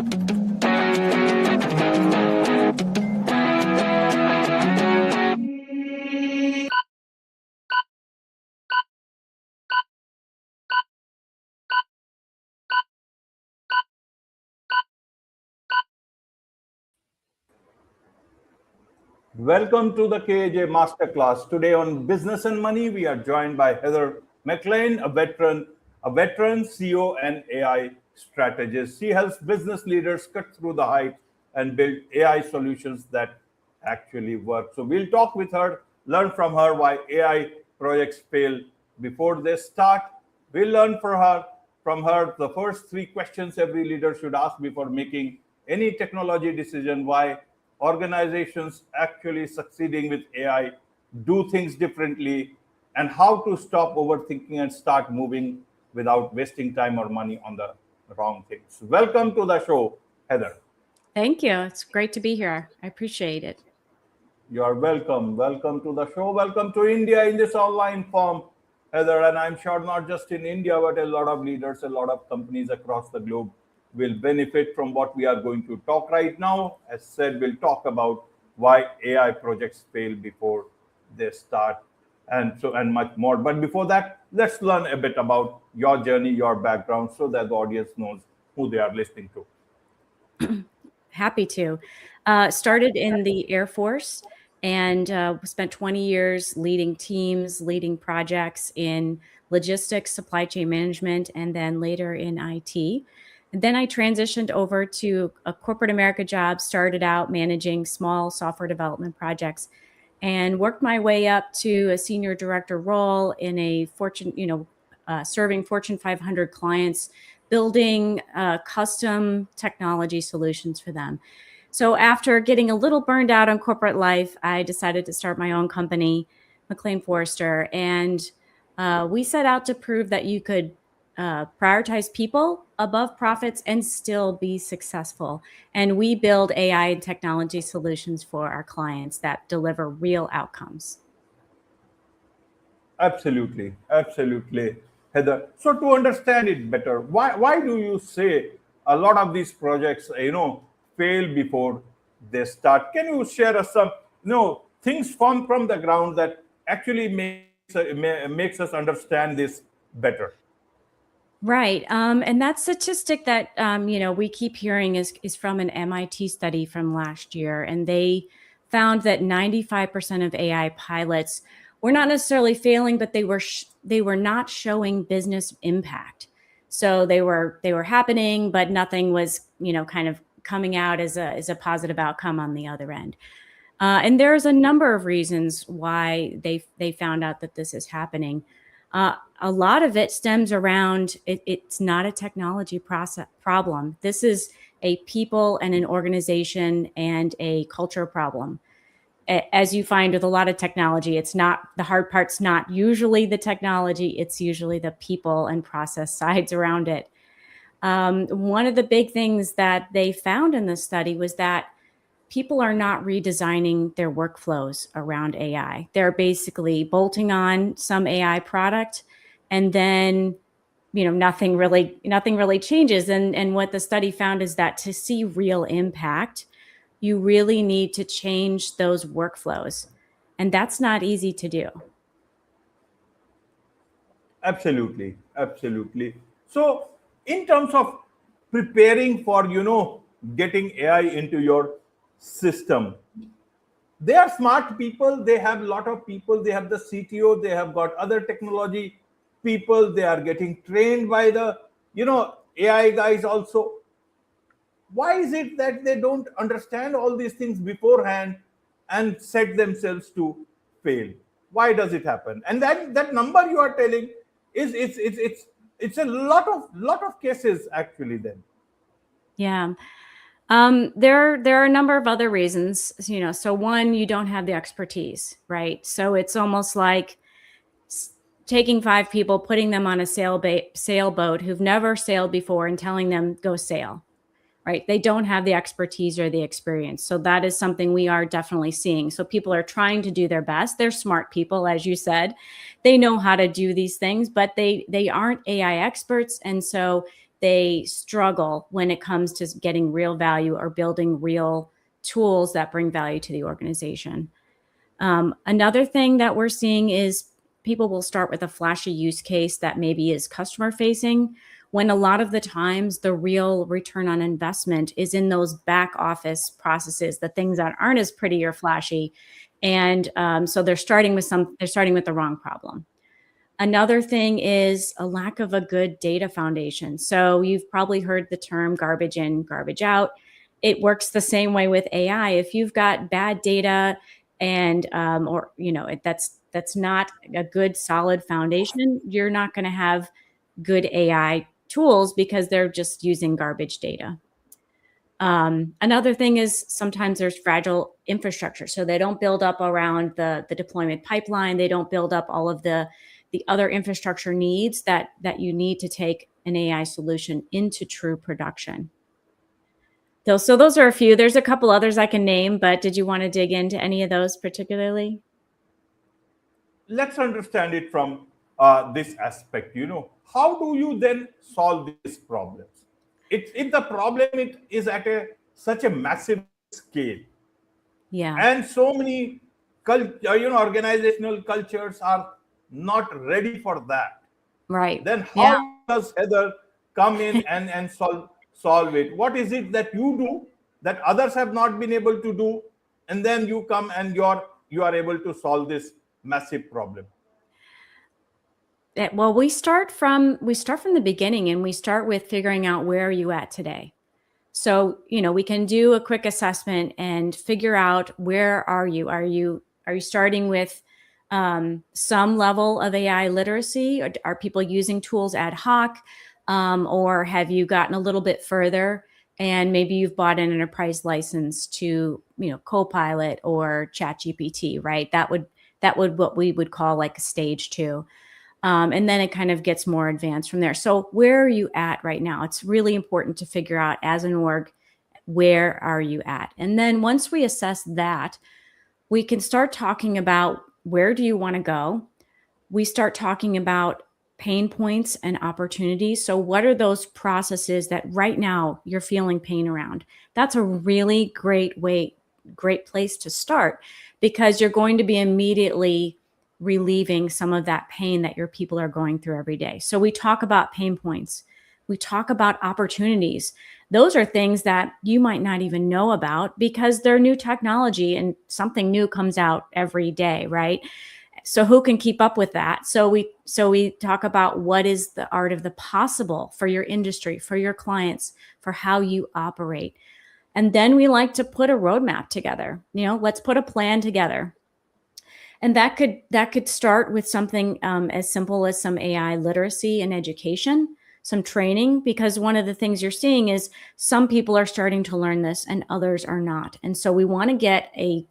Welcome to the KAJ Masterclass. Today on Business and Money, we are joined by Heather McLean, a veteran CEO and AI strategist. She helps business leaders cut through the hype and build AI solutions that actually work. So we'll talk with her, learn from her why AI projects fail before they start. We'll learn from her the first three questions every leader should ask before making any technology decision, why organizations actually succeeding with AI do things differently, and how to stop overthinking and start moving without wasting time or money on the wrong things. Welcome to the show, Heather. Thank you. It's great to be here. I appreciate it. You are welcome. Welcome to the show. Welcome to India in this online form, Heather. And I'm sure not just in India, but a lot of leaders, a lot of companies across the globe will benefit from what we are going to talk right now. As said, we'll talk about why AI projects fail before they start, and much more. But before that, let's learn a bit about your journey, your background, so that the audience knows who they are listening to. Happy to. Started in the Air Force and spent 20 years leading teams, leading projects in logistics, supply chain management, and then later in IT. And then I transitioned over to a corporate America job, started out managing small software development projects, and worked my way up to a senior director role in a serving Fortune 500 clients, building custom technology solutions for them. So after getting a little burned out on corporate life, I decided to start my own company, McLean Forrester, and we set out to prove that you could prioritize people above profits and still be successful. And we build AI and technology solutions for our clients that deliver real outcomes. Absolutely, absolutely, Heather. So to understand it better, why do you say a lot of these projects, fail before they start? Can you share us some, things from the ground that actually makes us understand this better? Right. And that statistic that, we keep hearing is from an MIT study from last year. And they found that 95% of AI pilots were not necessarily failing, but they were not showing business impact. So they were happening, but nothing was, kind of coming out as a positive outcome on the other end. And there's a number of reasons why they found out that this is happening. A lot of it stems around it's not a technology problem. This is a people and an organization and a culture problem. As you find with a lot of technology, it's not the hard part's not usually the technology, it's usually the people and process sides around it. One of the big things that they found in this study was that people are not redesigning their workflows around AI. They're basically bolting on some AI product, and then nothing really changes. And what the study found is that to see real impact, you really need to change those workflows, and that's not easy to do. Absolutely, absolutely. So, in terms of preparing for, getting AI into your system, they are smart people. They have a lot of people. They have the CTO. They have got other technology people. They are getting trained by the, AI guys also. Why is it that they don't understand all these things beforehand and set themselves to fail? Why does it happen? And that number you are telling is it's a lot of cases actually then. Yeah. There are a number of other reasons, so one, you don't have the expertise, right? So it's almost like taking 5 people, putting them on a sailboat who've never sailed before and telling them go sail, right? They don't have the expertise or the experience. So that is something we are definitely seeing. So people are trying to do their best. They're smart people, as you said. They know how to do these things, but they aren't AI experts. And so they struggle when it comes to getting real value or building real tools that bring value to the organization. Another thing that we're seeing is people will start with a flashy use case that maybe is customer facing, when a lot of the times the real return on investment is in those back office processes, the things that aren't as pretty or flashy. And so they're starting with the wrong problem. Another thing is a lack of a good data foundation. So you've probably heard the term garbage in, garbage out. It works the same way with AI. If you've got bad data and that's not a good solid foundation, you're not going to have good AI tools because they're just using garbage data. Another thing is sometimes there's fragile infrastructure. So they don't build up around the deployment pipeline. They don't build up all of the other infrastructure needs that you need to take an AI solution into true production. So those are a few. There's a couple others I can name, but did you want to dig into any of those particularly? Let's understand it from this aspect. How do you then solve these problems? If the problem is at such a massive scale, Yeah. and so many organizational cultures are not ready for that, Right. then Yeah. how does Heather come in and solve it? What is it that you do that others have not been able to do, and then you come and you are able to solve this massive problem? Well, we start from the beginning, and we start with figuring out where are you at today. So, we can do a quick assessment and figure out where are you? Are you starting with some level of AI literacy? Or are people using tools ad hoc? Or have you gotten a little bit further and maybe you've bought an enterprise license to, Copilot or ChatGPT, right? That would what we would call like a stage 2. And then it kind of gets more advanced from there. So where are you at right now? It's really important to figure out as an org, where are you at? And then once we assess that, we can start talking about where do you want to go? We start talking about pain points and opportunities. So what are those processes that right now you're feeling pain around? That's a really great place to start, because you're going to be immediately relieving some of that pain that your people are going through every day. So we talk about pain points. We talk about opportunities. Those are things that you might not even know about because they're new technology and something new comes out every day, right? So who can keep up with that? So we talk about what is the art of the possible for your industry, for your clients, for how you operate. And then we like to put a roadmap together. Let's put a plan together. And that could start with something as simple as some AI literacy and education, some training, because one of the things you're seeing is some people are starting to learn this and others are not. And so we want to get a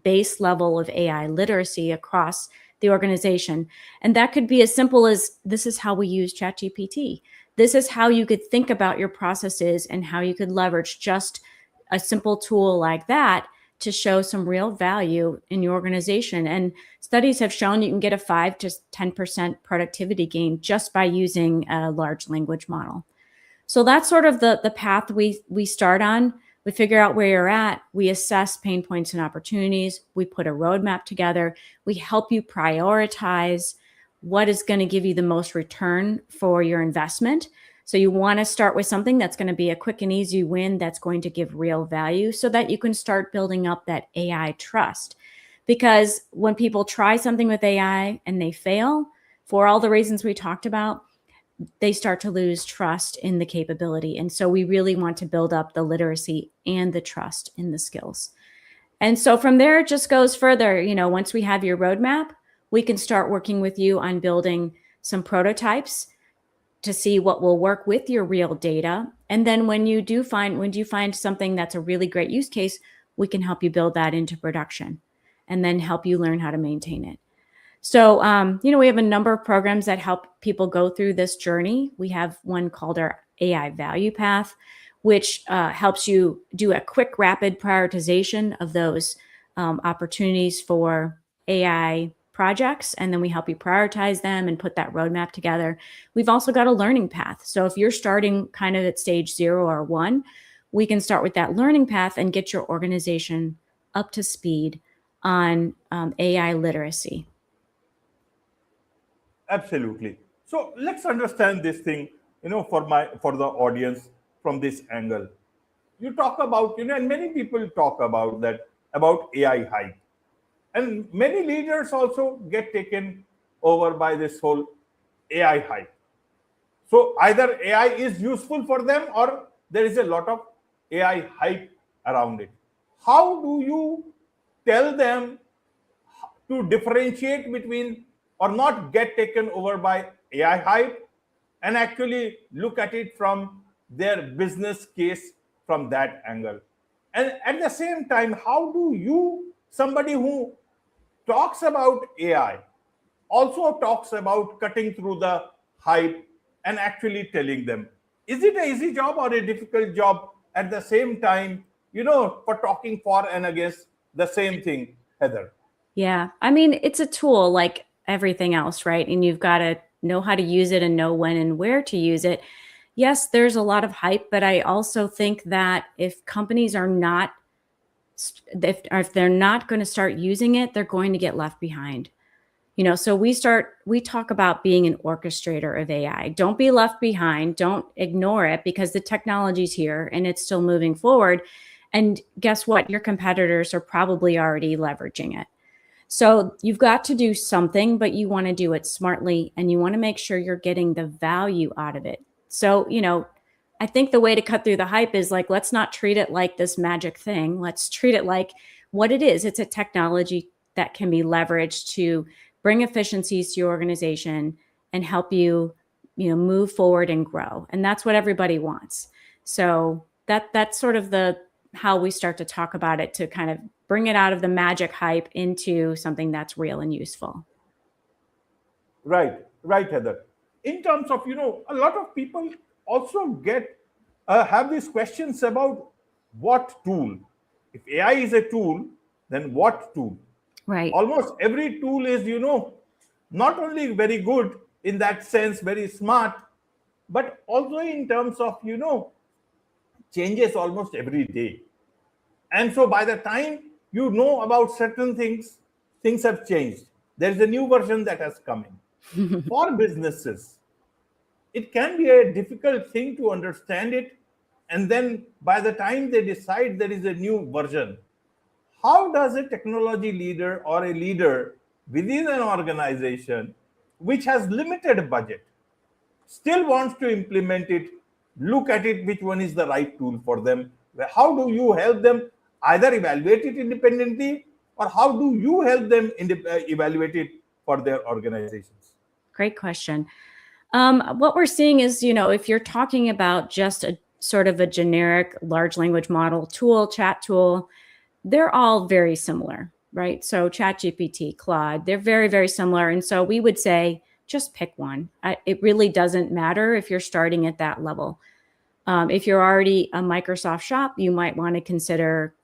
base level of AI literacy across the organization. And that could be as simple as, this is how we use ChatGPT. This is how you could think about your processes and how you could leverage just a simple tool like that to show some real value in your organization. And studies have shown you can get a 5 to 10% productivity gain just by using a large language model. So that's sort of the path we start on. We figure out where you're at. We assess pain points and opportunities. We put a roadmap together. We help you prioritize what is going to give you the most return for your investment. So you want to start with something that's going to be a quick and easy win that's going to give real value so that you can start building up that AI trust. Because when people try something with AI and they fail, for all the reasons we talked about, they start to lose trust in the capability. And so we really want to build up the literacy and the trust in the skills. And so from there, it just goes further. Once we have your roadmap, we can start working with you on building some prototypes to see what will work with your real data. And then when you find something that's a really great use case, we can help you build that into production and then help you learn how to maintain it. So, we have a number of programs that help people go through this journey. We have one called our AI Value Path, which helps you do a quick, rapid prioritization of those opportunities for AI projects, and then we help you prioritize them and put that roadmap together. We've also got a learning path. So if you're starting kind of at stage 0 or 1, we can start with that learning path and get your organization up to speed on AI literacy. Absolutely. So let's understand this thing, for the audience from this angle. You talk about, and many people talk about that, about AI hype. And many leaders also get taken over by this whole AI hype. So either AI is useful for them or there is a lot of AI hype around it. How do you tell them to differentiate between or not get taken over by AI hype and actually look at it from their business case from that angle? And at the same time, how do you, somebody who talks about AI, also talks about cutting through the hype and actually telling them, is it an easy job or a difficult job at the same time, for talking for and against the same thing, Heather? Yeah. I mean, it's a tool like everything else, right? And you've got to know how to use it and know when and where to use it. Yes, there's a lot of hype, but I also think that if companies are not, if they're not going to start using it, they're going to get left behind. So we talk about being an orchestrator of AI. Don't be left behind. Don't ignore it, because the technology's here and it's still moving forward. And guess what? Your competitors are probably already leveraging it. So you've got to do something, but you want to do it smartly and you want to make sure you're getting the value out of it. So, I think the way to cut through the hype is like, let's not treat it like this magic thing. Let's treat it like what it is. It's a technology that can be leveraged to bring efficiencies to your organization and help you, move forward and grow. And that's what everybody wants. So that's sort of how we start to talk about it, to kind of bring it out of the magic hype into something that's real and useful. Right, Heather. In terms of, a lot of people also have these questions about what tool. If AI is a tool, then what tool? Right. Almost every tool is, not only very good in that sense, very smart, but also in terms of, changes almost every day. And so by the time you know about certain things, things have changed. There is a new version that has come in. For businesses, it can be a difficult thing to understand it. And then by the time they decide there is a new version, how does a technology leader or a leader within an organization which has limited budget still wants to implement it, look at it, which one is the right tool for them? How do you help them either evaluate it independently, or how do you help them evaluate it for their organizations? Great question. What we're seeing is, if you're talking about just a sort of a generic large language model tool, chat tool, they're all very similar, right? So ChatGPT, Claude, they're very, very similar. And so we would say, just pick one. It really doesn't matter if you're starting at that level. If you're already a Microsoft shop, you might want to consider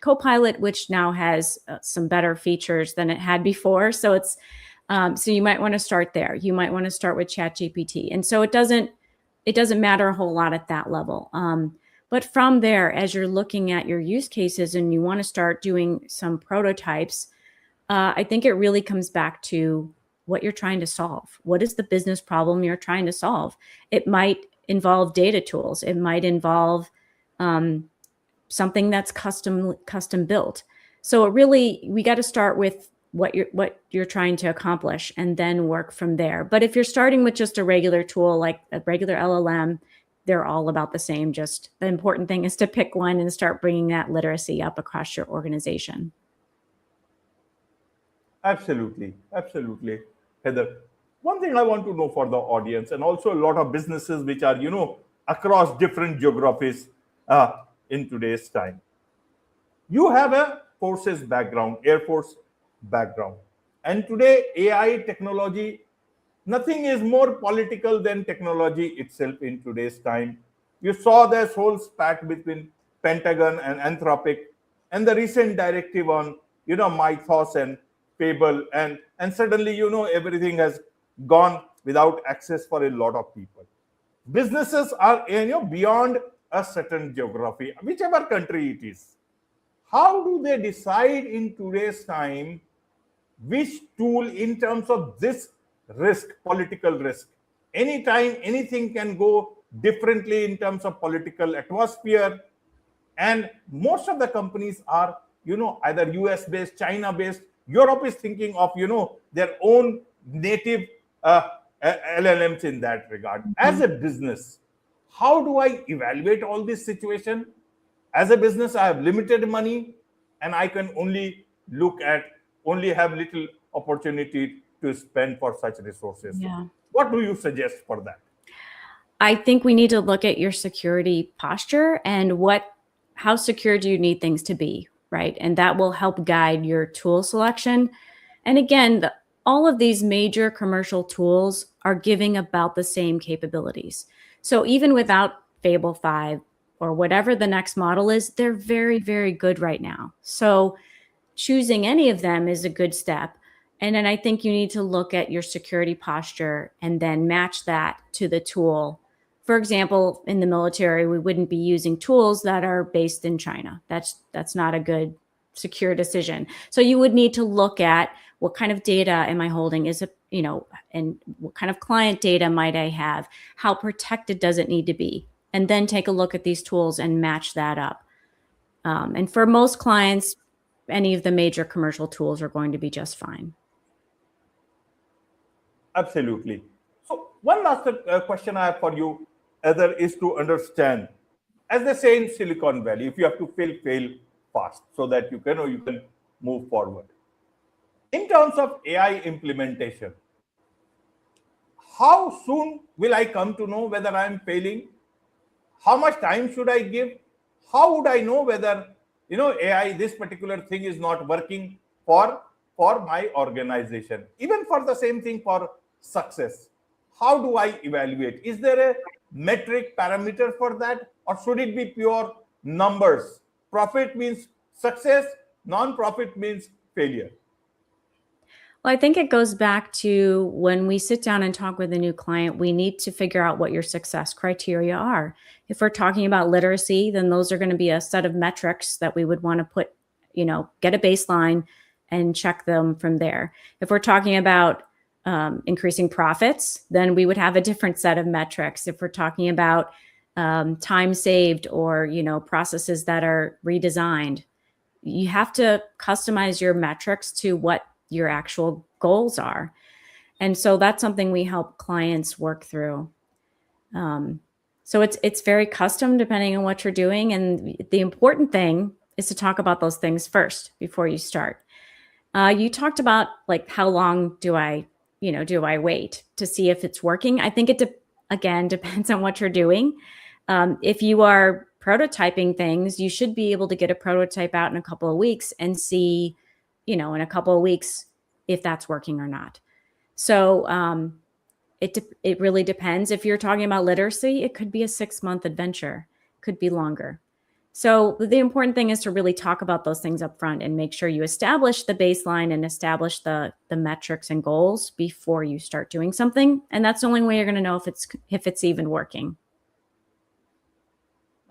Copilot, which now has some better features than it had before. So so you might want to start there. You might want to start with ChatGPT. And so it doesn't matter a whole lot at that level. But from there, as you're looking at your use cases and you want to start doing some prototypes, I think it really comes back to what you're trying to solve. What is the business problem you're trying to solve? It might involve data tools. It might involve something that's custom built. So we got to start with what you're trying to accomplish and then work from there. But if you're starting with just a regular tool like a regular LLM, they're all about the same. Just the important thing is to pick one and start bringing that literacy up across your organization. Absolutely, Heather. One thing I want to know for the audience, and also a lot of businesses which are, across different geographies in today's time. You have a forces background, Air Force background. And today, AI technology, nothing is more political than technology itself in today's time. You saw this whole spat between Pentagon and Anthropic, and the recent directive on, Mythos and fable, and suddenly everything has gone without access for a lot of people. Businesses are beyond a certain geography, whichever country it is. How do they decide in today's time which tool, in terms of this risk, political risk? Anytime anything can go differently in terms of political atmosphere, and most of the companies are either US based, China based. Europe is thinking of their own native LLMs in that regard. As a business, how do I evaluate all this situation? As a business, I have limited money, and I can only have little opportunity to spend for such resources. Yeah. What do you suggest for that? I think we need to look at your security posture and how secure do you need things to be, right? And that will help guide your tool selection. And again, all of these major commercial tools are giving about the same capabilities. So even without Fable 5 or whatever the next model is, they're very, very good right now. So choosing any of them is a good step. And then I think you need to look at your security posture and then match that to the tool. For example, in the military, we wouldn't be using tools that are based in China. That's not a good secure decision. So you would need to look at what kind of data am I holding? Is it, and what kind of client data might I have? How protected does it need to be? And then take a look at these tools and match that up. And for most clients, any of the major commercial tools are going to be just fine. Absolutely. So one last question I have for you, Heather, is to understand, as they say in Silicon Valley, if you have to fail fast so that you can move forward. In terms of AI implementation, how soon will I come to know whether I am failing? How much time should I give? How would I know whether AI, this particular thing is not working for my organization? Even for the same thing for success, how do I evaluate? Is there a metric parameter for that, or should it be pure numbers? Profit means success, non-profit means failure. Well, I think it goes back to when we sit down and talk with a new client, we need to figure out what your success criteria are. If we're talking about literacy, then those are going to be a set of metrics that we would want to put, get a baseline and check them from there. If we're talking about increasing profits, then we would have a different set of metrics. If we're talking about time saved or processes that are redesigned, you have to customize your metrics to what your actual goals are. And so that's something we help clients work through. So it's very custom depending on what you're doing. And the important thing is to talk about those things first before you start. You talked about like, how long do I wait to see if it's working? I think it again depends on what you're doing. If you are prototyping things, you should be able to get a prototype out in a couple of weeks and see, in a couple of weeks if that's working or not. So it really depends. If you're talking about literacy, it could be a 6-month adventure, could be longer. So the important thing is to really talk about those things up front and make sure you establish the baseline and establish the metrics and goals before you start doing something. And that's the only way you're going to know if it's even working.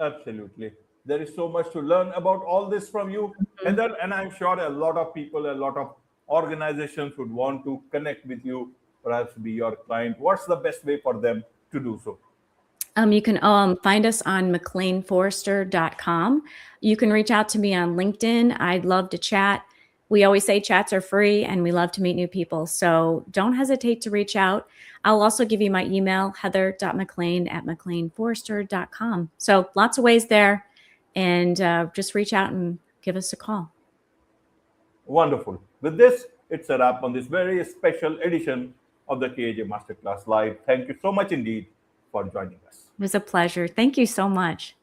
Absolutely. There is so much to learn about all this from you, Heather, and I'm sure a lot of people, a lot of organizations would want to connect with you, perhaps be your client. What's the best way for them to do so? You can find us on McLeanForrester.com. You can reach out to me on LinkedIn. I'd love to chat. We always say chats are free and we love to meet new people. So don't hesitate to reach out. I'll also give you my email, heather.mclean@McLeanForrester.com. So lots of ways there, and just reach out and give us a call. Wonderful. With this, it's a wrap on this very special edition of the KAJ Masterclass Live. Thank you so much indeed for joining us. It was a pleasure. Thank you so much.